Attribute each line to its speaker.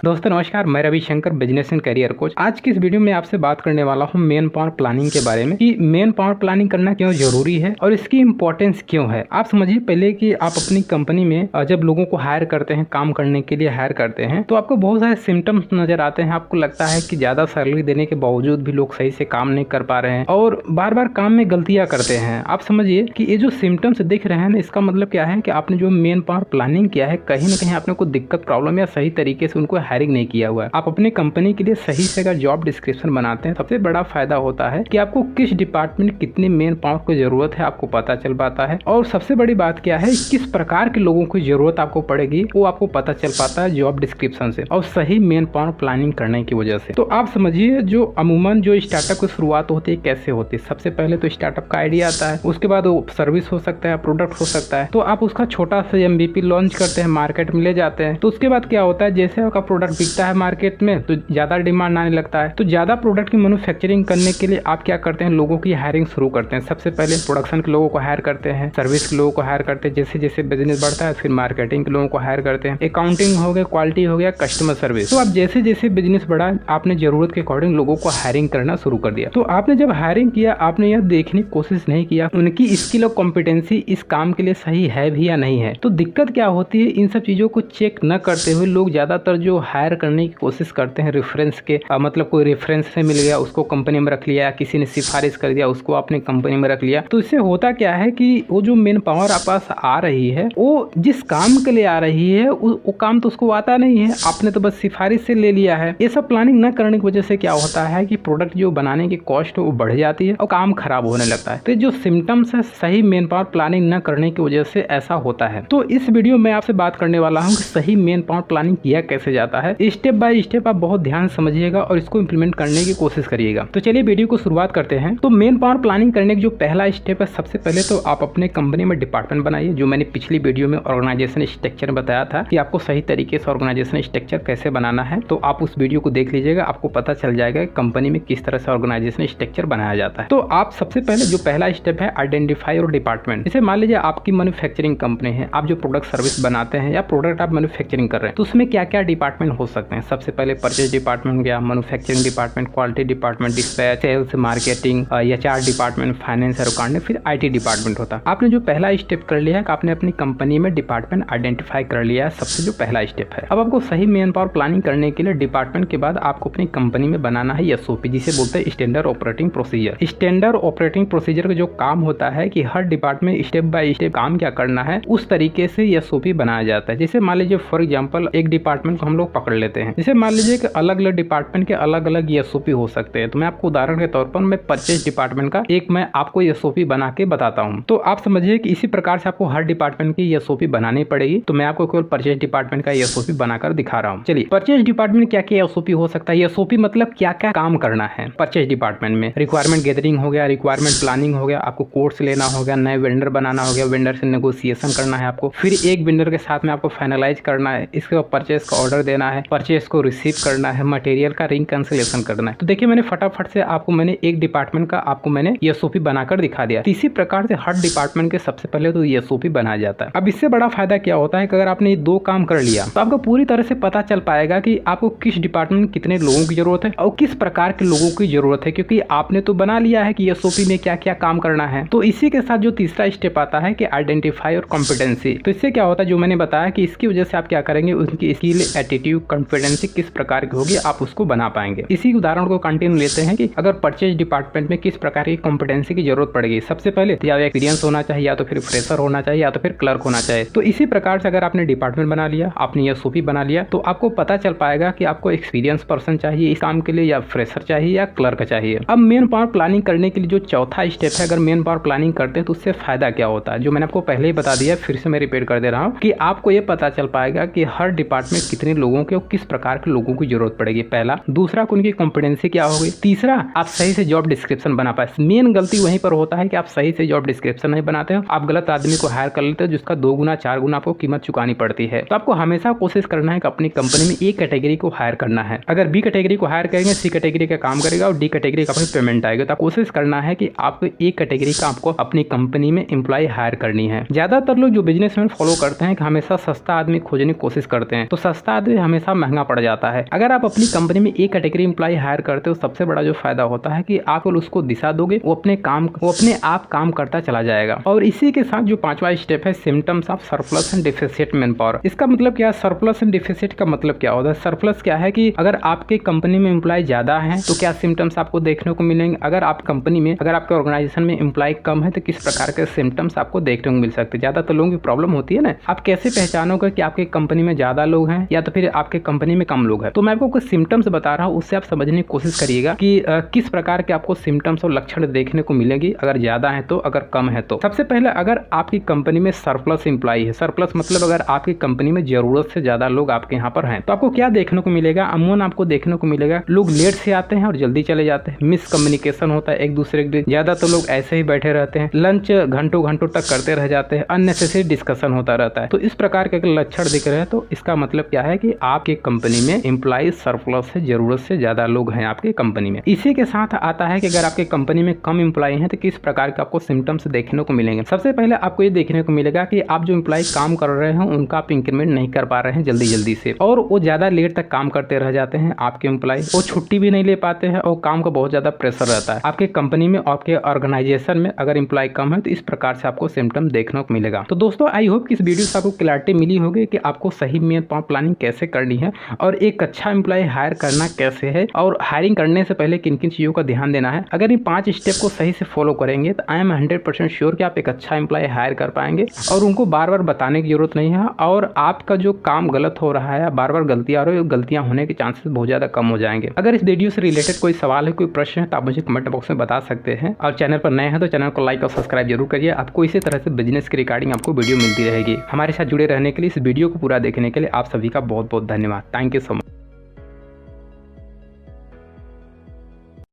Speaker 1: दोस्तों नमस्कार, मैं Ravishankar, business and career coach. आज की इस वीडियो में आपसे बात करने वाला हूं मेन पावर प्लानिंग के बारे में कि मेन पावर प्लानिंग करना क्यों जरूरी है और इसकी इंपॉर्टेंस क्यों है। आप समझिए पहले कि आप अपनी कंपनी में जब लोगों को हायर करते हैं, काम करने के लिए हायर करते हैं, तो आपको बहुत सारे सिम्टम्स नजर आते हैं। आपको लगता है कि ज्यादा सैलरी देने के बावजूद भी लोग सही से काम नहीं कर पा रहे हैं और बार बार काम में गलतियां करते हैं। आप समझिए कि ये जो सिम्टम्स दिख रहे हैं, इसका मतलब क्या है कि आपने जो मेन पावर प्लानिंग किया है, कहीं ना कहीं आपने कोई दिक्कत, प्रॉब्लम या सही तरीके से उनको हायरिंग नहीं किया हुआ है। आप अपने कंपनी के लिए सही से अगर जॉब डिस्क्रिप्शन बनाते हैं, सबसे बड़ा फायदा होता है कि आपको किस डिपार्टमेंट कितनी मेन पावर की जरूरत है आपको पता चल पाता है। और सबसे बड़ी बात क्या है, किस प्रकार के लोगों की जरूरत आपको पड़ेगी वो आपको पता चल पाता है जॉब डिस्क्रिप्शन से और सही मेन पावर प्लानिंग करने की वजह से। तो आप समझिए जो अमूमन जो स्टार्टअप की शुरुआत होती है कैसे होती है। सबसे पहले तो स्टार्टअप का आइडिया आता है, उसके बाद वो सर्विस हो सकता है, प्रोडक्ट हो सकता है। तो आप उसका छोटा सा MVP लॉन्च करते हैं, मार्केट में ले जाते हैं। तो उसके बाद क्या होता है, जैसे आपका प्रोडक्ट बिकता है मार्केट में तो ज्यादा डिमांड आने लगता है। तो ज्यादा प्रोडक्ट की मैन्युफैक्चरिंग करने के लिए आप क्या करते हैं, लोगों की हायरिंग शुरू करते हैं। सबसे पहले प्रोडक्शन के लोगों को हायर करते हैं, सर्विस के लोगों को हायर करते हैं। जैसे जैसे बिजनेस बढ़ता है फिर मार्केटिंग के लोगों को हायर करते हैं, अकाउंटिंग हो गया, क्वालिटी हो गया, कस्टमर सर्विस। तो आप जैसे जैसे बिजनेस बढ़ा, आपने जरूरत के अकॉर्डिंग लोगों को हायरिंग करना शुरू कर दिया। तो आपने जब हायरिंग किया, आपने यह देखने की कोशिश नहीं किया उनकी स्किल और कॉम्पिटेंसी इस काम के लिए सही है भी या नहीं है। तो दिक्कत क्या होती है, इन सब चीजों को चेक न करते हुए लोग ज्यादातर जो हायर करने की कोशिश करते हैं रेफरेंस के, मतलब कोई रेफरेंस से मिल गया उसको कंपनी में रख लिया, किसी ने सिफारिश कर दिया उसको अपनी कंपनी में रख लिया। तो इससे होता क्या है कि वो जो मेन पावर आप पास आ रही है, वो जिस काम के लिए आ रही है वो काम तो उसको आता नहीं है, आपने तो बस सिफारिश से ले लिया है। ये सब प्लानिंग न करने की वजह से क्या होता है कि प्रोडक्ट जो बनाने की कॉस्ट वो बढ़ जाती है और काम खराब होने लगता है। तो जो सिम्टम्स है सही मेन पावर प्लानिंग न करने की वजह से ऐसा होता है। तो इस वीडियो में आपसे बात करने वाला हूँ कि सही मेन पावर प्लानिंग किया कैसे जाता है। स्टेप बाय स्टेप आप बहुत ध्यान समझिएगा और इसको इंप्लीमेंट करने की कोशिश करिएगा। तो चलिए वीडियो को शुरुआत करते हैं। तो मेन पावर प्लानिंग करने की जो पहला स्टेप है, सबसे पहले तो आप अपने कंपनी में डिपार्टमेंट बनाइए। जो मैंने पिछली वीडियो में ऑर्गेनाइजेशन स्ट्रक्चर बताया था कि आपको सही तरीके से ऑर्गेनाइजेशन स्ट्रक्चर कैसे बनाना है, तो आप उस वीडियो को देख लीजिएगा, आपको पता चल जाएगा कंपनी में किस तरह से ऑर्गेनाइजेशन स्ट्रक्चर बनाया जाता है। तो आप सबसे पहले जो पहला स्टेप है आइडेंटिफाई और डिपार्टमेंट। जैसे मान लीजिए आपकी मैन्युफैक्चरिंग कंपनी है, आप जो प्रोडक्ट सर्विस बनाते हैं या प्रोडक्ट आप मैन्युफैक्चरिंग कर रहे हैं, तो उसमें क्या क्या डिपार्टमेंट हो सकते हैं। सबसे पहले परचेज डिपार्टमेंट गया, manufacturing department, quality department, dispatch, sales, marketing, HR department, finance और अकाउंटिंग, फिर IT डिपार्टमेंट होता है। आपने जो पहला स्टेप कर लिया है कि आपने अपनी कंपनी में डिपार्टमेंट आइडेंटिफाई कर लिया है, सबसे जो पहला स्टेप है। अब आपको सही मेन पावर प्लानिंग करने के लिए डिपार्टमेंट के बाद आपको अपनी कंपनी में बनाना है SOP, जिसे बोलते हैं standard operating procedure. Standard operating procedure का जो काम होता है कि हर डिपार्टमेंट स्टेप बाय स्टेप काम क्या करना है, उस तरीके से SOP बनाया जाता है। जैसे मान लीजिए फॉर एग्जाम्पल एक डिपार्टमेंट को हम लोग पकड़ लेते हैं। जैसे मान लीजिए कि अलग अलग डिपार्टमेंट के अलग अलग SOP हो सकते हैं। तो मैं आपको उदाहरण के तौर पर मैं परचेज डिपार्टमेंट का एक मैं आपको SOP बना के बताता हूँ। तो आप समझिए कि इसी प्रकार से आपको हर डिपार्टमेंट की SOP बनानी पड़ेगी। तो मैं आपको केवल परचेज डिपार्टमेंट का SOP बनाकर दिखा रहा हूँ। चलिए, परचेज डिपार्टमेंट क्या क्या SOP हो सकता है। SOP मतलब क्या क्या काम करना है परचेज डिपार्टमेंट में। रिक्वायरमेंट गैदरिंग हो गया, रिक्वायरमेंट प्लानिंग हो गया, आपको कोर्स लेना हो गया, नए वेंडर बनाना हो गया, वेंडर से नेगोशिएशन करना है आपको, फिर एक वेंडर के साथ में आपको फाइनलाइज करना है, इसके बाद परचेज का ऑर्डर देना है, परचेज को रिसीव करना है, मटेरियल का रिकंसिलिएशन करना है। तो देखिए मैंने फटाफट से आपको मैंने एक डिपार्टमेंट का आपको मैंने SOP बनाकर दिखा दिया। इसी प्रकार से हर डिपार्टमेंट के सबसे पहले तो SOP बनाया जाता है। अब इससे बड़ा फायदा क्या होता है कि अगर आपने दो काम कर लिया तो आपको पूरी तरह से पता चल पाएगा कि आपको किस डिपार्टमेंट में कितने लोगों की जरूरत है और किस प्रकार के लोगों की जरूरत है, क्योंकि आपने तो बना लिया है कि SOP में क्या क्या काम करना है। तो इसी के साथ जो तीसरा स्टेप आता है कि आइडेंटिफाई और कॉम्पिटेंसी। तो इससे क्या होता है, जो मैंने बताया कि इसकी वजह से आप क्या करेंगे, उनकी स्किल, एटीट्यूड, कॉन्फिडेंसी किस प्रकार की होगी आप उसको बना पाएंगे। इसी उदाहरण को कंटिन्यू लेते हैं कि अगर परचेज डिपार्टमेंट में किस प्रकार की कॉम्पिटेंसी की जरूरत पड़ेगी। सबसे पहले या एक्सपीरियंस होना चाहिए, या तो फिर फ्रेशर होना चाहिए, या तो फिर क्लर्क होना चाहिए। तो इसी प्रकार से अगर आपने डिपार्टमेंट बना लिया, आपने SOP बना लिया, तो आपको पता चल पाएगा कि आपको एक्सपीरियंस पर्सन चाहिए इस काम के लिए, या फ्रेशर चाहिए, या क्लर्क चाहिए। अब मेन पावर प्लानिंग करने के लिए जो चौथा स्टेप है, अगर मेन पावर प्लानिंग करते हैं तो उससे फायदा क्या होता है, जो मैंने आपको पहले ही बता दिया, फिर से मैं रिपीट कर दे रहा हूँ कि आपको ये पता चल पाएगा कि हर डिपार्टमेंट कितने लोगों लोगों के और किस प्रकार के लोगों की जरूरत पड़ेगी, पहला। दूसरा, उनकी कॉम्पिटेंसी क्या होगी। तीसरा, आप सही से जॉब डिस्क्रिप्शन बना पाए। मेन गलती वहीं पर होता है कि आप सही से जॉब डिस्क्रिप्शन नहीं बनाते हो, आप गलत आदमी को हायर कर लेते हो जिसका 2 गुना 4 गुना आपको कीमत चुकानी पड़ती है। तो आपको हमेशा कोशिश करना है कि अपनी कंपनी में ए कैटेगरी को हायर करना है। अगर बी कैटेगरी को हायर करेंगे, सी कैटेगरी का काम करेगा और डी कैटेगरी का अपनी पेमेंट आएगा। तो कोशिश करना है कि आपको ए कैटेगरी का आपको अपनी कंपनी में एम्प्लॉय हायर करनी है। ज्यादातर लोग जो बिजनेसमैन फॉलो करते हैं कि हमेशा सस्ता आदमी खोजने की कोशिश करते हैं, तो सस्ता आदमी हमेशा महंगा पड़ जाता है। अगर आप अपनी कंपनी में ए कैटेगरी एम्प्लॉय हायर करते हो, सबसे बड़ा जो फायदा होता है कि आप उसको दिशा दोगे, वो अपने आप काम करता चला जाएगा। और इसी के साथ जो 5वां स्टेप है, symptoms of surplus and deficit man power. इसका मतलब क्या है? सरप्लस एंड डिफिसिट का मतलब क्या होता है? सरप्लस क्या है कि अगर आपके कंपनी में एम्प्लॉय ज्यादा है तो क्या सिम्टम्स आपको देखने को मिलेंगे। अगर आप कंपनी में, अगर आपके ऑर्गेनाइजेशन में एम्प्लॉय कम है तो किस प्रकार के सिम्टम्स आपको देखने को मिल सकते हैं। ज्यादातर लोगों की प्रॉब्लम होती है ना, आप कैसे पहचानोगे कि आपके कंपनी में ज्यादा लोग हैं या तो फिर आपके कंपनी में कम लोग हैं। तो मैं आपको कुछ सिम्टम्स बता रहा हूँ, उससे आप समझने की कोशिश करिएगा कि किस प्रकार के आपको सिम्टम्स और लक्षण देखने को मिलेगी, अगर ज्यादा है तो, अगर कम है तो। सबसे पहले, अगर आपकी कंपनी में सरप्लस एम्प्लॉय है, सरप्लस मतलब अगर आपकी कंपनी में जरूरत से ज्यादा लोग आपके यहाँ पर हैं, तो आपको क्या देखने को मिलेगा? अमूमन आपको देखने को मिलेगा लोग लेट से आते हैं और जल्दी चले जाते हैं, मिसकम्युनिकेशन होता है एक दूसरे के। ज्यादातर लोग ऐसे ही बैठे रहते हैं, लंच घंटों घंटों तक करते रह जाते हैं, अननेसेसरी डिस्कशन होता रहता है। तो इस प्रकार के लक्षण दिख रहे हैं तो इसका मतलब क्या है कि आपकी कंपनी में एम्प्लॉय सरप्लस है, जरूरत से ज्यादा लोग हैं आपकी कंपनी में। इसी के साथ आता है कि अगर आपकी कंपनी में कम एम्प्लॉय हैं तो किस प्रकार के आपको सिम्टम्स देखने को मिलेंगे। सबसे पहले आपको ये देखने को मिलेगा कि आप जो एम्प्लॉय काम कर रहे हैं उनका आप इंक्रीमेंट नहीं कर पा रहे हैं जल्दी से, और वो ज्यादा लेट तक काम करते रह जाते हैं। आपके एम्प्लॉय वो छुट्टी भी नहीं ले पाते हैं और काम का बहुत ज्यादा प्रेशर रहता है आपके कंपनी में। आपके ऑर्गेनाइजेशन में अगर एम्प्लॉय कम है तो इस प्रकार से आपको सिम्टम देखने को मिलेगा। तो दोस्तों, आई होप कि इस वीडियो से आपको क्लैरिटी मिली होगी कि आपको सही मैन पावर प्लानिंग कैसे करनी है और एक अच्छा एम्प्लॉय हायर करना कैसे है, और हायरिंग करने से पहले किन किन चीजों का ध्यान देना है। अगर इन 5 स्टेप को सही से फॉलो करेंगे तो आई एम 100% श्योर कि आप एक अच्छा एम्प्लॉय हायर कर पाएंगे और उनको बार बार बताने की जरूरत नहीं है। और आपका जो काम गलत हो रहा है, बार बार गलतियां आ रही है, गलतियां होने के चांसेस बहुत ज्यादा कम हो जाएंगे। अगर इस वीडियो से रिलेटेड कोई सवाल है, कोई प्रश्न है, तो आप मुझे कमेंट बॉक्स में बता सकते हैं। और चैनल पर नए हैं तो चैनल को लाइक और सब्सक्राइब जरूर करिए। आपको इसी तरह से बिजनेस की रिगार्डिंग आपको वीडियो मिलती रहेगी। हमारे साथ जुड़े रहने के लिए, इस वीडियो को पूरा देखने के लिए आप सभी का बहुत बहुत धन्यवाद। Thank you so much.